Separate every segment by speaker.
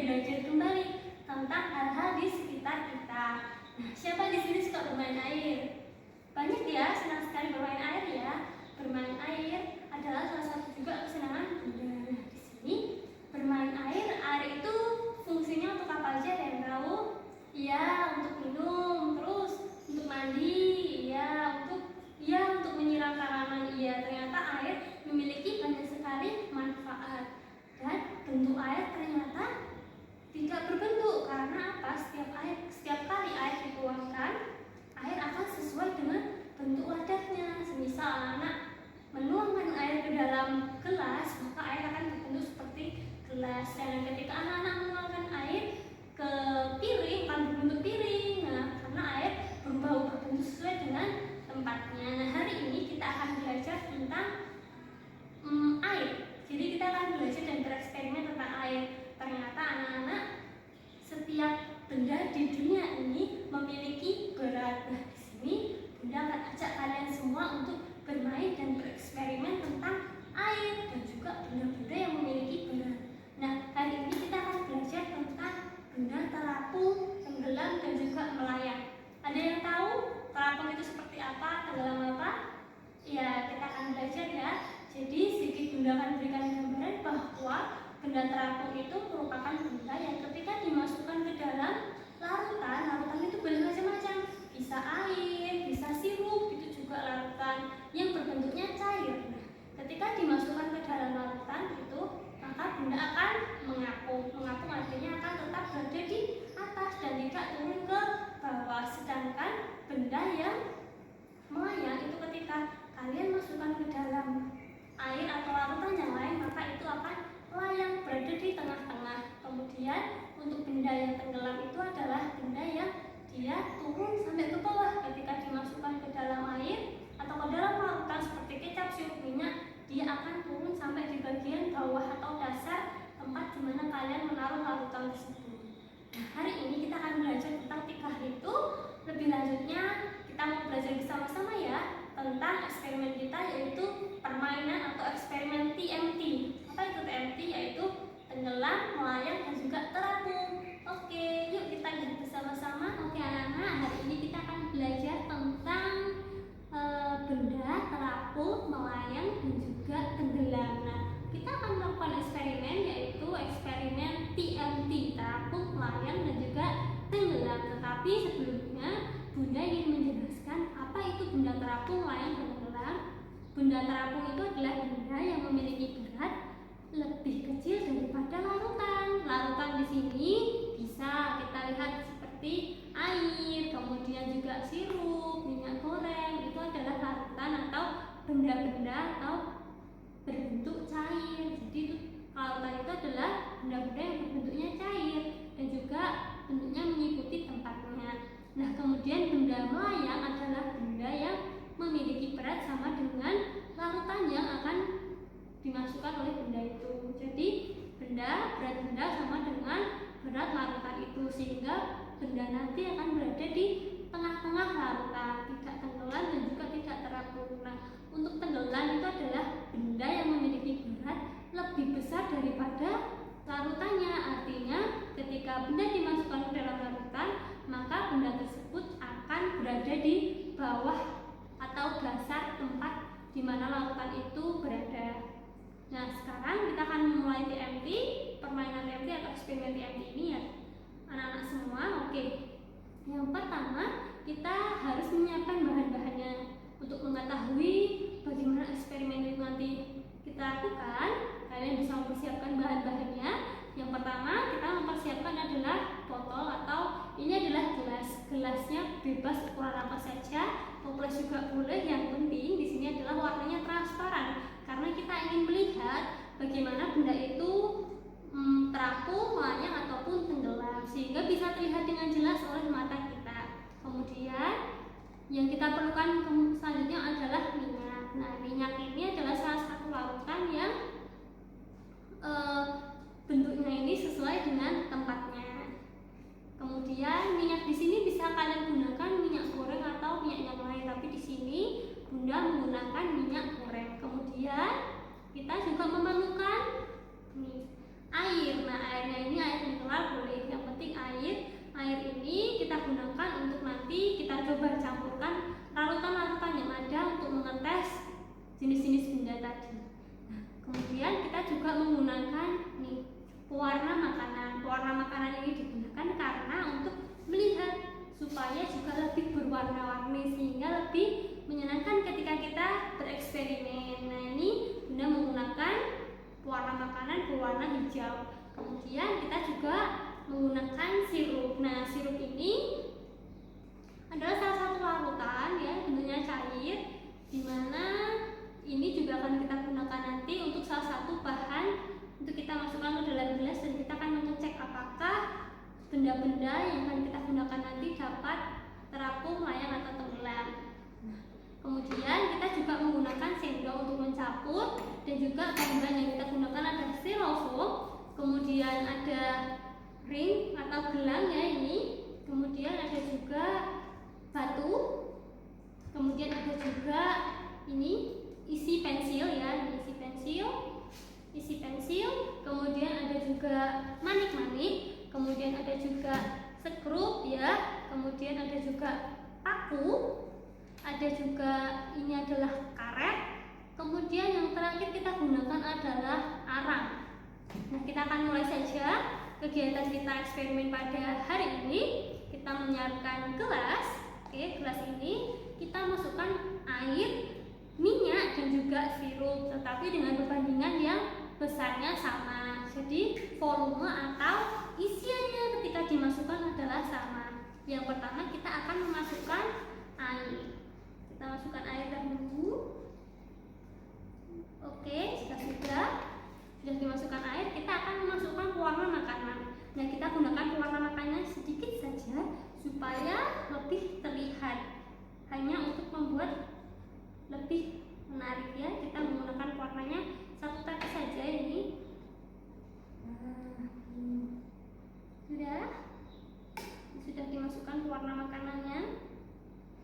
Speaker 1: belajar kembali tentang hal-hal di sekitar kita. Nah, siapa di sini suka bermain air? Banyak ya, senang sekali bermain air ya. Bermain air adalah salah satu juga kesenangan Bunda. Nah, di sini bermain air itu fungsinya untuk apa aja? Ada yang tahu? Ya, untuk minum, terus untuk mandi, untuk menyiram tanaman. Iya, ternyata air memiliki banyak sekali manfaat. Dan bentuk air ternyata tidak berbentuk karena apa? Setiap kali air dituangkan, air akan sesuai dengan bentuk wadahnya. Semisal anak menuangkan air ke dalam gelas, maka air akan berbentuk seperti gelas. Dan ketika anak-anak menuangkan air ke piring, akan berbentuk piring. Nah, karena air berbentuk sesuai dengan tempatnya. Nah, hari ini kita akan belajar tentang air. Jadi kita akan belajar dan bereksperimen tentang air. Ternyata anak-anak, setiap benda di dunia ini memiliki berat. Nah, di sini Bunda akan ajak kalian semua untuk bermain dan bereksperimen tentang air dan juga benda-benda yang memiliki berat. Nah, hari ini kita akan belajar tentang benda terapung, tenggelam, dan juga melayang. Ada yang tahu terapung itu seperti apa, tenggelam apa? Ya, kita akan belajar ya. Jadi sedikit Bunda akan berikan gambaran bahwa benda terapung itu merupakan benda yang ketika dimasukkan ke dalam larutan itu bermacam-macam. Bisa air, bisa sirup, itu juga larutan yang berbentuknya cair. Nah, ketika dimasukkan ke dalam larutan itu, maka benda akan mengapung. Mengapung artinya akan tetap berada di atas dan tidak turun ke bawah. Sedangkan benda yang melayang itu ketika kalian masukkan ke dalam air atau larutan yang lain, maka itu akan melayang berada di tengah-tengah. Kemudian untuk benda yang tenggelam itu adalah benda yang dia turun sampai ke bawah ketika dimasukkan ke dalam air atau ke dalam larutan seperti kecap, sirup, minyak, dia akan turun sampai di bagian bawah atau dasar tempat di mana kalian menaruh larutan tersebut. Nah, hari ini kita akan belajar tentang 3 hal itu. Lebih lanjutnya kita mau belajar bersama-sama ya tentang eksperimen kita, yaitu permainan atau eksperimen TMT. Apa itu TMT? Yaitu tenggelam, melayang, dan juga terapung. Oke, yuk kita lihat bersama-sama. Oke anak-anak, hari ini kita akan belajar tentang benda terapung, melayang, dan juga tenggelam. Nah, kita akan melakukan eksperimen, yaitu eksperimen TMT, terapung, melayang, dan juga tenggelam. Tetapi sebelumnya Bunda ingin menjelaskan apa itu benda terapung, melayang, dan tenggelam. Benda terapung itu adalah benda yang memiliki berat lebih kecil daripada larutan. Larutan di sini bisa kita lihat seperti air, kemudian juga sirup, minyak goreng. Itu adalah larutan atau benda-benda atau berbentuk cair. Jadi larutan itu adalah benda-benda yang berbentuknya cair dan juga bentuknya mengikuti tempatnya. Nah, kemudian benda melayang adalah benda yang memiliki berat sama dengan larutan yang akan dimasukkan oleh benda itu. Jadi berat benda sama dengan berat larutan itu, sehingga benda nanti akan berada di tengah-tengah larutan, tidak tenggelam dan juga tidak terapung. Nah, untuk tenggelam itu adalah benda yang memiliki berat lebih besar daripada larutannya. Artinya ketika benda dimasukkan ke dalam larutan, maka benda tersebut akan berada di bawah atau dasar tempat di mana larutan itu berada. Nah, sekarang kita akan memulai TMT, permainan TMT atau eksperimen TMT ini ya anak-anak semua. Oke, yang pertama kita harus menyiapkan bahan-bahannya. Untuk mengetahui bagaimana eksperimen itu nanti kita lakukan, kalian bisa mempersiapkan bahan-bahannya. Yang pertama kita mempersiapkan adalah botol atau ini adalah gelas. Gelasnya bebas ukuran apa saja, toples juga boleh. Yang penting di sini adalah warnanya transparan karena kita ingin melihat bagaimana benda itu terapung, melayang ataupun tenggelam, sehingga bisa terlihat dengan jelas oleh mata kita. Kemudian yang kita perlukan selanjutnya adalah minyak. Nah, minyak ini adalah salah satu larutan yang bentuknya ini sesuai dengan tempatnya. Kemudian minyak di sini bisa kalian gunakan minyak goreng atau minyak yang lain, tapi di sini Bunda menggunakan minyak goreng. Kemudian kita juga memerlukan air. Nah, airnya ini air mineral makanan. Pewarna makanan ini digunakan karena untuk melihat supaya juga lebih berwarna-warni sehingga lebih menyenangkan ketika kita bereksperimen. Nah, ini guna menggunakan pewarna makanan berwarna hijau. Kemudian kita juga menggunakan sirup. Nah, sirup ini adalah salah satu larutan ya, bentuknya cair, di mana ini juga akan kita gunakan nanti untuk salah satu bahan untuk kita masukkan ke dalam gelas, dan kita akan mengecek apakah benda-benda yang akan kita gunakan nanti dapat terapung, melayang atau tenggelam. Nah, kemudian kita juga menggunakan sendok untuk mencampur, dan juga bahan-bahan yang kita gunakan ada styrofoam, kemudian ada ring atau gelang ya ini, kemudian ada juga batu, kemudian ada juga ini isi pensil ya, isi pensil, kemudian ada juga manik-manik, kemudian ada juga skrup ya, kemudian ada juga paku, ada juga ini adalah karet, kemudian yang terakhir kita gunakan adalah arang. Nah, kita akan mulai saja kegiatan kita eksperimen pada hari ini. Kita menyiapkan gelas. Oke, gelas ini kita masukkan air, minyak, dan juga sirup, tetapi dengan perbandingan yang besarnya sama. Jadi volume atau isiannya ketika dimasukkan adalah sama. Yang pertama kita akan memasukkan air. Kita masukkan air dahulu. Oke, jika sudah dimasukkan air, kita akan memasukkan pewarna makanan. Nah, kita gunakan pewarna makanan sedikit saja supaya lebih terlihat, hanya untuk membuat lebih menarik ya. Kita menggunakan warnanya satu tetes saja ini. Sudah dimasukkan pewarna makanannya.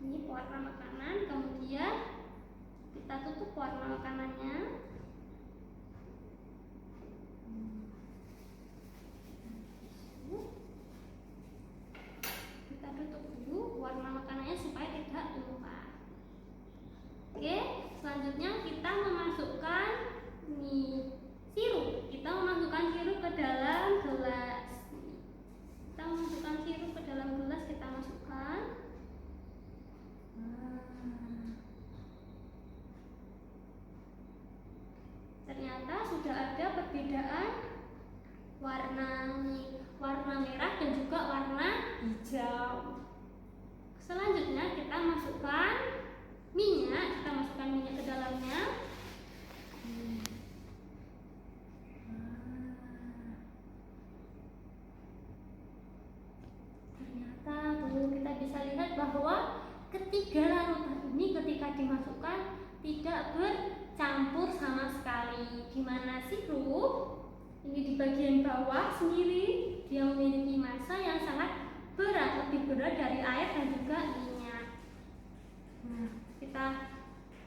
Speaker 1: Ini pewarna makanan, kemudian kita tutup pewarna makanannya. Kita tutup dulu warna makanannya supaya tidak tumpah. Oke, selanjutnya kita memasukkan sirup. Kita memasukkan sirup ke dalam gelas. Kita masukkan. Ternyata sudah ada perbedaan warna merah dan juga warna hijau. Selanjutnya kita masukkan minyak. Ke dalamnya. Ternyata kita bisa lihat bahwa ketiga larutan ini ketika dimasukkan tidak bercampur sama sekali. Dimana sirup ini di bagian bawah sendiri dia memiliki massa yang sangat berat, lebih berat dari air dan juga minyak. Nah, kita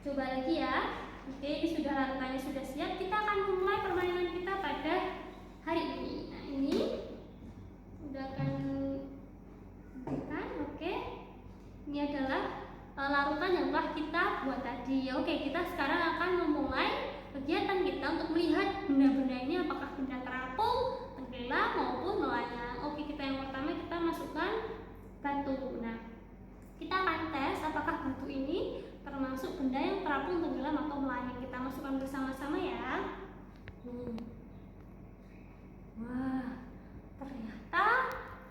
Speaker 1: coba lagi ya. Oke, ini sudah larutannya sudah siap. Kita akan mulai permainan kita pada hari ini. Nah, ini udah akan bukan. Oke, ini adalah larutan yang telah kita buat tadi. Oke, kita sekarang akan memulai kegiatan kita untuk melihat benda-benda ini apakah benda terapung, tenggelam maupun melayang. Oke, kita yang pertama kita masukkan batu. Nah, kita akan tes apakah batu ini termasuk benda yang terapung, tenggelam atau melayang. Kita masukkan bersama-sama ya. Wah, ternyata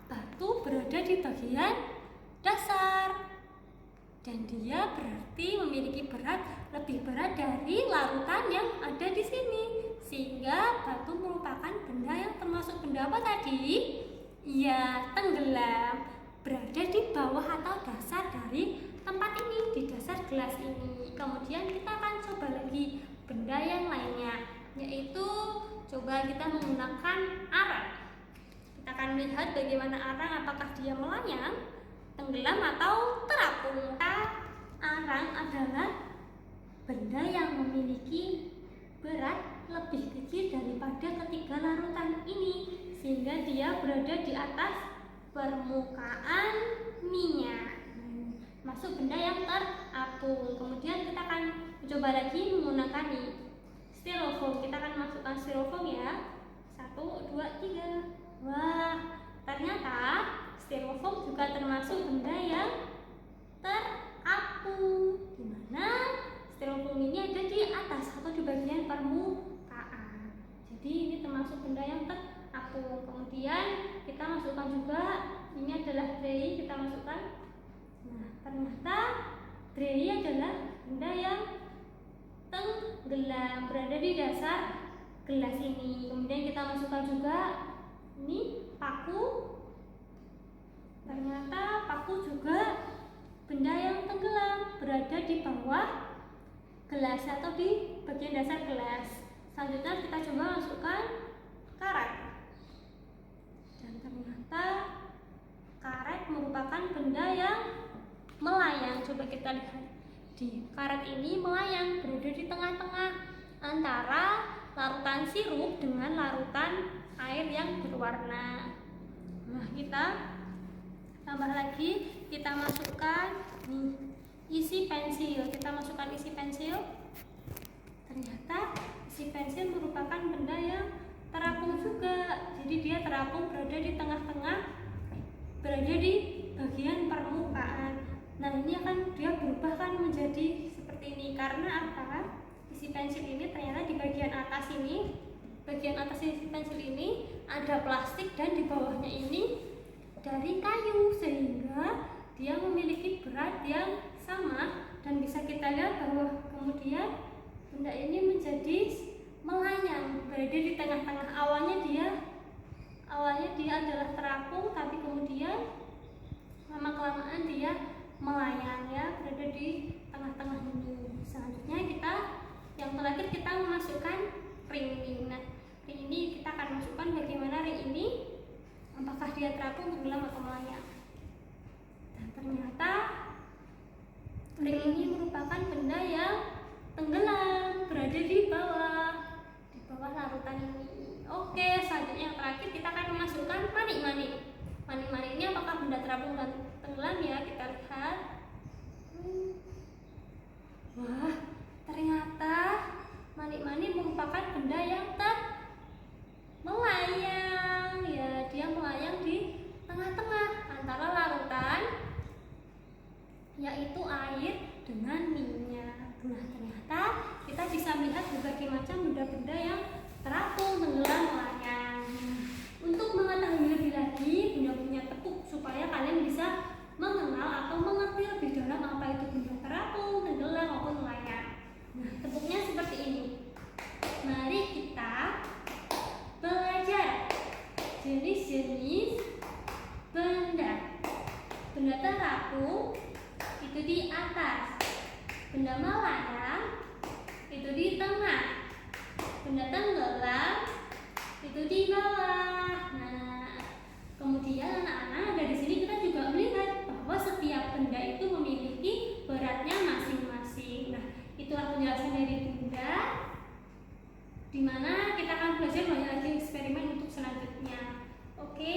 Speaker 1: batu berada di bagian dasar. Dan dia berarti memiliki berat lebih berat dari larutan yang ada di sini. Sehingga batu merupakan benda yang termasuk benda apa tadi? Iya, tenggelam. Berada di bawah atau dasar dari tempat ini, di dasar gelas ini. Kemudian kita akan coba lagi benda yang lainnya, yaitu coba kita menggunakan arang. Kita akan melihat bagaimana arang, apakah dia melayang, tenggelam atau terapung. Arang adalah benda yang memiliki berat lebih kecil daripada ketiga larutan ini, sehingga dia berada di atas permukaan minyak, masuk benda yang terapung. Kemudian kita akan coba lagi menggunakan styrofoam. Kita akan masukkan styrofoam ya. 1, 2, 3. Wah, ternyata styrofoam juga termasuk benda yang terapung, di mana styrofoam ini ada di atas atau di bagian permukaan. Jadi ini termasuk benda yang terapung. Kemudian kita masukkan juga, ini adalah tray, kita masukkan. Nah, ternyata tray adalah benda yang tenggelam, berada di dasar gelas ini. Kemudian kita masukkan juga ini paku. Ternyata paku juga benda yang tenggelam, berada di bawah gelas atau di bagian dasar gelas. Selanjutnya kita coba masukkan karet. Dan ternyata karet merupakan benda yang melayang. Coba kita lihat, di karet ini melayang, berada di tengah-tengah antara larutan sirup dengan larutan air yang berwarna. Nah, kita tambah lagi, kita masukkan isi pensil. Kita masukkan isi pensil. Ternyata isi pensil merupakan benda yang terapung juga. Jadi dia terapung, berada di tengah-tengah, berada di bagian permukaan. Nah, ini akan dia berubah kan menjadi seperti ini. Karena apa? Isi pensil ini ternyata di bagian atas ini, bagian atas isi pensil ini ada plastik, dan di bawahnya ini dari kayu, sehingga dia memiliki berat yang sama. Dan bisa kita lihat bahwa kemudian benda ini menjadi melayang, berada di tengah-tengah. Awalnya dia adalah terapung, tapi kemudian lama-kelamaan dia melayang, ya, berada di tengah-tengah ini. Selanjutnya yang terakhir kita memasukkan ring ini. Nah, ring ini kita akan masukkan bagaimana ring ini, apakah dia terapung, tenggelam, atau melayang. Dan ternyata ring ini merupakan benda yang tenggelam, berada di bawah larutan ini. Oke, selanjutnya yang terakhir kita akan memasukkan manik-manik. Manik-manik ini apakah benda terapung dan tenggelam, ya, kita lihat. Wah, ternyata manik-manik merupakan benda yang melayang, ya, dia melayang di tengah-tengah antara larutan, yaitu air dengan minyak. Nah, ternyata kita bisa melihat berbagai macam benda-benda yang terapung, tenggelam, melayang. Untuk mengetahui lebih lagi, Bunda punya tepuk supaya kalian bisa mengenal atau mengerti lebih dalam apa itu benda terapung, tenggelam, maupun melayang. Nah, tepuknya seperti ini. Mari kita belajar jenis-jenis benda. Benda terapung itu di atas, benda melayang itu di tengah, benda tenggelam itu di bawah. Nah, kemudian anak-anak dari sini kita juga melihat bahwa setiap benda itu memiliki beratnya masing-masing. Nah, itulah penjelasan dari Bunda, di mana kita akan belajar banyak lagi eksperimen untuk selanjutnya. Oke.